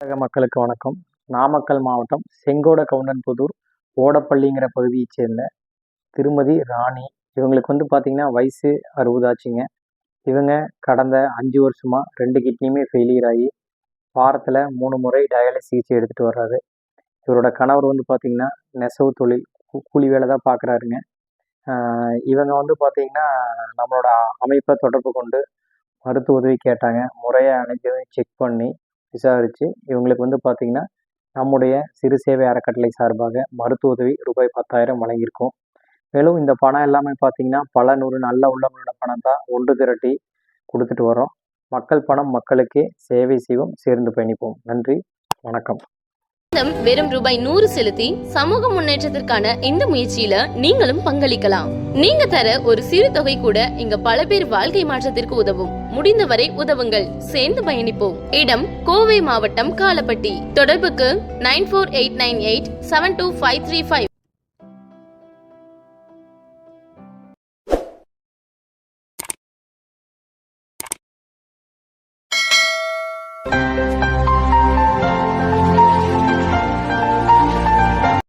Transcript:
தமிழக மக்களுக்கு வணக்கம். நாமக்கல் மாவட்டம் செங்கோட கவுண்டன்புதூர் ஓடப்பள்ளிங்கிற பகுதியைச் சேர்ந்த திருமதி ராணி. இவங்களுக்கு பார்த்தீங்கன்னா வயசு 60 ஆச்சுங்க. இவங்க கடந்த 5 வருஷமா 2 கிட்னியுமே ஃபெயிலியர் ஆகி வாரத்தில் 3 முறை டயாலிசிஸ் சிகிச்சை எடுத்துகிட்டு வர்றாரு. இவரோட கணவர் பார்த்தீங்கன்னா நெசவு தொழில் கூலி வேலை தான் பார்க்குறாருங்க. இவங்க பார்த்தீங்கன்னா நம்மளோட அமைப்பை தொடர்பு கொண்டு மருத்துவ உதவி கேட்டாங்க. முறையாக அனைத்தையும் செக் பண்ணி விசாரித்து இவங்களுக்கு பார்த்தீங்கன்னா நம்முடைய சிறு சேவை அறக்கட்டளை சார்பாக மருத்துவ உதவி ரூபாய் 10,000 வழங்கியிருக்கோம். மேலும் இந்த பணம் எல்லாமே பார்த்தீங்கன்னா பல 100 நல்ல உள்ளவங்களோட பணம் தான் ஒன்று திரட்டி கொடுத்துட்டு வரோம். மக்கள் பணம் மக்களுக்கே, சேவை செய்வோம், சேர்ந்து பயணிப்போம். நன்றி, வணக்கம். வெறும் ரூபாய் 100 செலுத்தி சமூக முன்னேற்றத்திற்கான இந்த முயற்சியில நீங்களும் பங்களிக்கலாம். நீங்க தர ஒரு சிறு தொகை கூட இங்க பல பேர் வாழ்க்கை மாற்றத்திற்கு உதவும். முடிந்தவரை உதவுங்கள், சேர்ந்து பயணிப்போம். இடம் கோவை மாவட்டம் காலப்பட்டி. தொடர்புக்கு 9489872535.